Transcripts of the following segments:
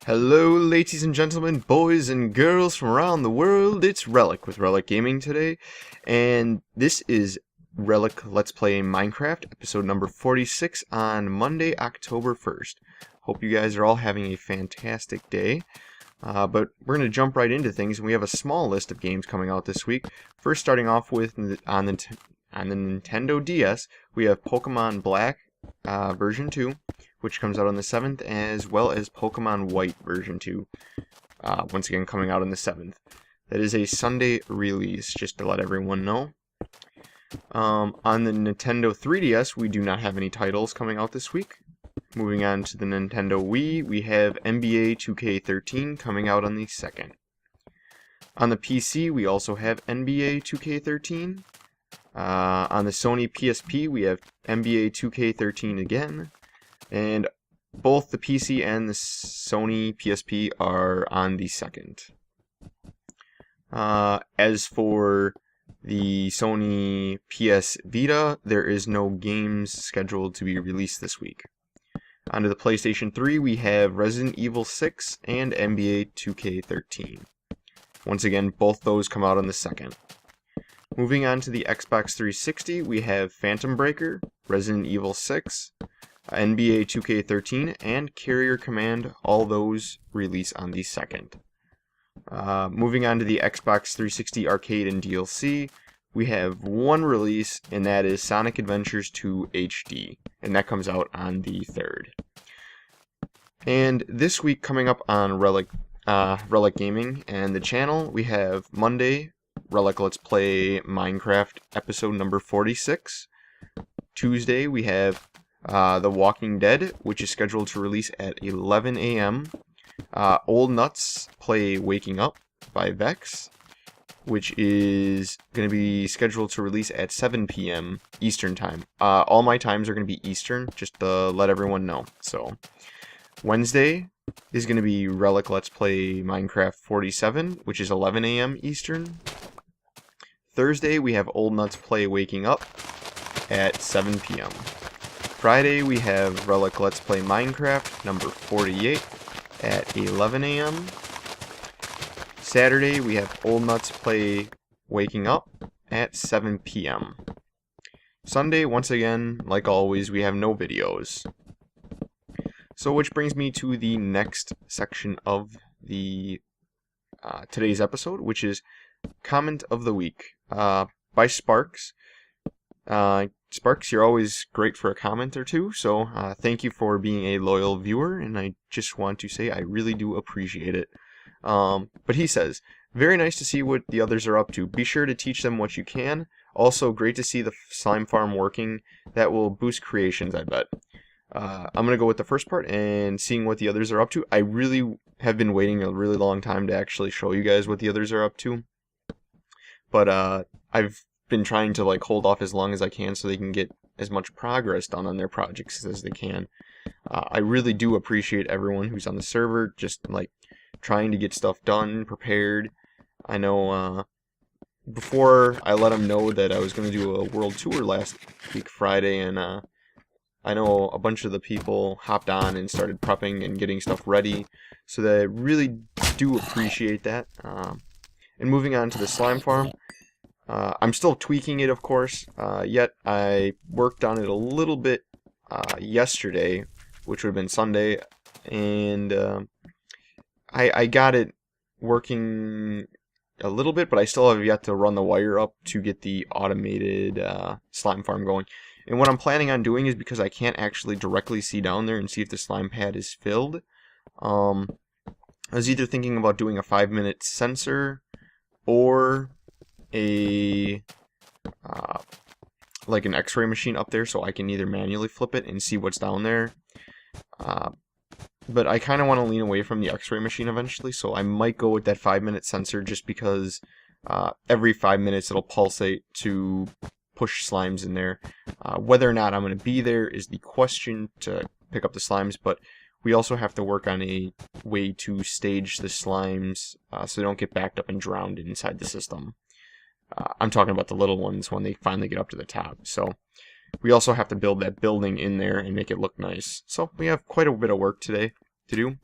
Hello, ladies and gentlemen, boys and girls from around the world. It's Relic with Relic Gaming today, and this is Relic Let's Play Minecraft, episode number 46 on Monday, October 1st. Hope you guys are all having a fantastic day, but we're going to jump right into things, and we have a small list of games coming out this week. First, starting off with, on the Nintendo DS, we have Pokemon Black version 2, which comes out on the 7th, as well as Pokemon White version 2, once again coming out on the 7th. That is a Sunday release, just to let everyone know. On the Nintendo 3DS, we do not have any titles coming out this week. Moving on to the Nintendo Wii, we have NBA 2K13 coming out on the 2nd. On the PC, we also have NBA 2K13. On the Sony PSP, we have NBA 2K13 again. And both the PC and the Sony PSP are on the 2nd. As for the Sony PS Vita, there is no games scheduled to be released this week. Onto the PlayStation 3, we have Resident Evil 6 and NBA 2K13. Once again, both those come out on the 2nd. Moving on to the Xbox 360, we have Phantom Breaker, Resident Evil 6, NBA 2K13, and Carrier Command. All those release on the 2nd. Moving on to the Xbox 360 Arcade and DLC, we have one release, and that is Sonic Adventures 2 HD, and that comes out on the 3rd. And this week, coming up on Relic Gaming and the channel, we have Monday, Relic Let's Play Minecraft episode number 46. Tuesday, we have The Walking Dead, which is scheduled to release at 11 a.m. Old Nuts Play Waking Up by Vex, which is going to be scheduled to release at 7 p.m. Eastern Time. All my times are going to be Eastern, just to let everyone know. So, Wednesday is going to be Relic Let's Play Minecraft 47, which is 11 a.m. Eastern. Thursday, we have Old Nuts Play Waking Up at 7 p.m. Friday, we have Relic Let's Play Minecraft number 48 at 11 a.m. Saturday, we have Old Nuts Play Waking Up at 7 p.m. Sunday, once again, like always, we have no videos. So, which brings me to the next section of the today's episode, which is Comment of the Week by Sparks. Sparks, you're always great for a comment or two, so thank you for being a loyal viewer, and I just want to say I really do appreciate it. But he says, very nice to see what the others are up to. Be sure to teach them what you can. Also, great to see the slime farm working. That will boost creations, I bet. I'm going to go with the first part and seeing what the others are up to. I really have been waiting a really long time to actually show you guys what the others are up to. But I've been trying to hold off as long as I can so they can get as much progress done on their projects as they can. I really do appreciate everyone who's on the server, just trying to get stuff done, prepared. I know before I let them know that I was going to do a world tour last week Friday, and I know a bunch of the people hopped on and started prepping and getting stuff ready, so that I really do appreciate that. And moving on to the slime farm, I'm still tweaking it, of course, yet I worked on it a little bit yesterday, which would have been Sunday, and I got it working a little bit, but I still have yet to run the wire up to get the automated slime farm going. And what I'm planning on doing is, because I can't actually directly see down there and see if the slime pad is filled, I was either thinking about doing a 5-minute sensor or a an x-ray machine up there, so I can either manually flip it and see what's down there. But I kind of want to lean away from the x-ray machine eventually, so I might go with that 5-minute sensor, just because every 5 minutes it'll pulsate to push slimes in there. Whether or not I'm going to be there is the question to pick up the slimes, but we also have to work on a way to stage the slimes so they don't get backed up and drowned inside the system. I'm talking about the little ones when they finally get up to the top. So we also have to build that building in there and make it look nice. So we have quite a bit of work today to do.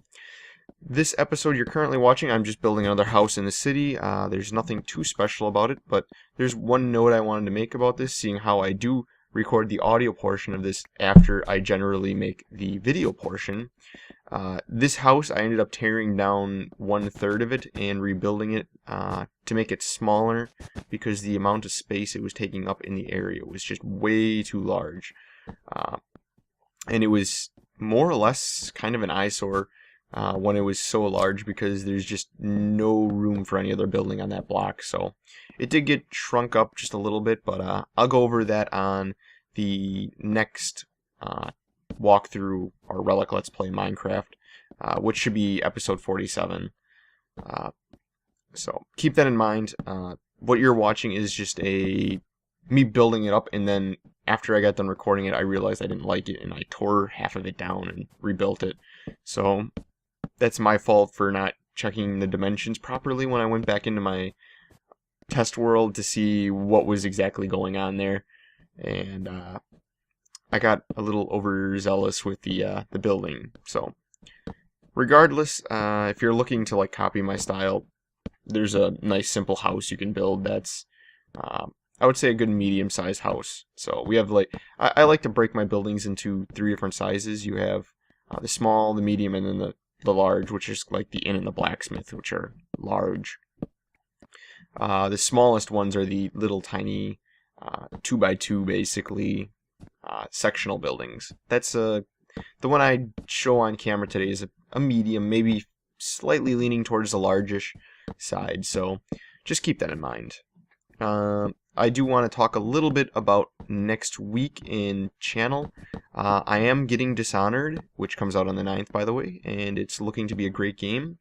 This episode you're currently watching, I'm just building another house in the city. There's nothing too special about it, but there's one note I wanted to make about this, seeing how I do record the audio portion of this after I generally make the video portion. This house, I ended up tearing down 1/3 of it and rebuilding it to make it smaller because the amount of space it was taking up in the area was just way too large. And it was more or less kind of an eyesore when it was so large because there's just no room for any other building on that block. So it did get shrunk up just a little bit, but I'll go over that on the next walkthrough or Relic Let's Play Minecraft, which should be episode 47. So keep that in mind. What you're watching is just me building it up, and then after I got done recording it, I realized I didn't like it, and I tore half of it down and rebuilt it. So that's my fault for not checking the dimensions properly when I went back into my test world to see what was exactly going on there. And I got a little overzealous with the building. So regardless, if you're looking to like copy my style, there's a nice simple house you can build that's I would say a good medium-sized house. So we have like I like to break my buildings into 3 different sizes. You have the small, the medium, and then the large, which is like the inn and the blacksmith, which are large. The smallest ones are the little tiny 2x2 basically sectional buildings. That's the one I show on camera today is a medium, maybe slightly leaning towards the largish side. So just keep that in mind. I do want to talk a little bit about next week in channel. I am getting Dishonored, which comes out on the 9th, by the way, and it's looking to be a great game.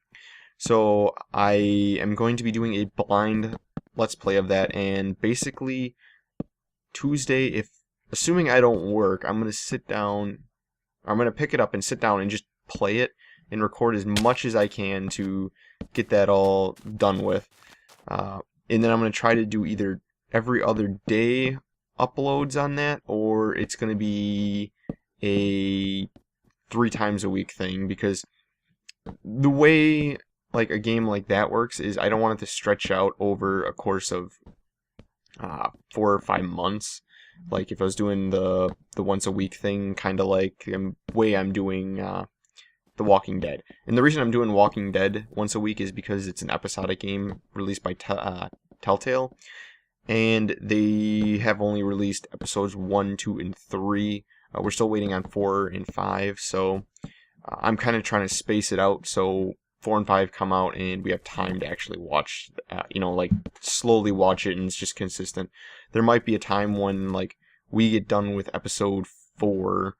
So I am going to be doing a blind Let's Play of that, and basically Tuesday, assuming I don't work, I'm going to pick it up and sit down and just play it and record as much as I can to get that all done with. And then I'm going to try to do either every other day uploads on that, or it's going to be a 3 times a week thing, because the way like a game like that works is I don't want it to stretch out over a course of 4 or 5 months. Like if I was doing the once a week thing, kind of like the way I'm doing The Walking Dead. And the reason I'm doing Walking Dead once a week is because it's an episodic game released by Telltale, and they have only released episodes 1, 2, and 3. We're still waiting on 4 and 5, so I'm kind of trying to space it out so 4 and 5 come out and we have time to actually watch, like slowly watch it, and it's just consistent. There might be a time when like we get done with episode 4,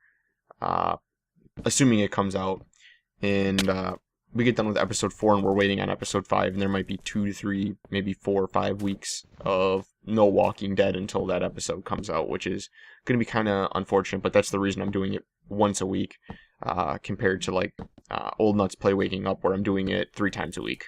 assuming it comes out, and we get done with episode 4 and we're waiting on episode 5, and there might be 2 to 3, maybe 4 or 5 weeks of no Walking Dead until that episode comes out, which is going to be kind of unfortunate, but that's the reason I'm doing it once a week, compared to like Old Nuts Play Waking Up, where I'm doing it 3 times a week.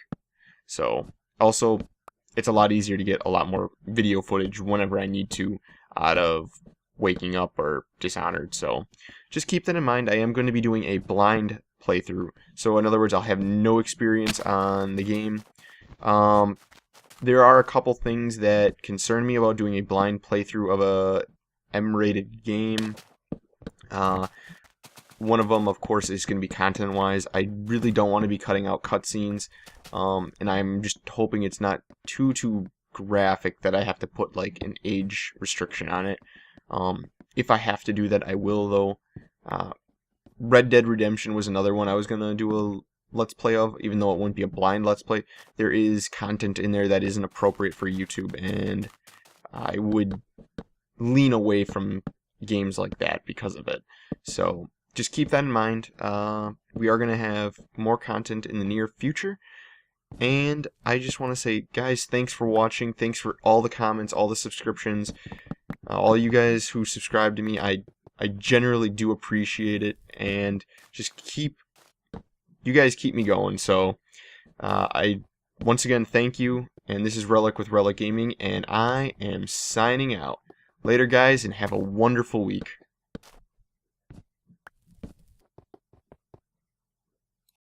So also, it's a lot easier to get a lot more video footage whenever I need to out of Waking Up or Dishonored. So just keep that in mind. I am going to be doing a blind playthrough. So in other words, I'll have no experience on the game. There are a couple things that concern me about doing a blind playthrough of a M-rated game. One of them, of course, is going to be content-wise. I really don't want to be cutting out cutscenes, and I'm just hoping it's not too graphic that I have to put like an age restriction on it. If I have to do that, I will, though. Red Dead Redemption was another one I was going to do a Let's Play of, even though it wouldn't be a blind Let's Play. There is content in there that isn't appropriate for YouTube, and I would lean away from games like that because of it. So just keep that in mind. We are going to have more content in the near future. And I just want to say, guys, thanks for watching. Thanks for all the comments, all the subscriptions. All you guys who subscribe to me, I generally do appreciate it. And just you guys keep me going. So I once again thank you. And this is Relic with Relic Gaming. And I am signing out. Later, guys, and have a wonderful week.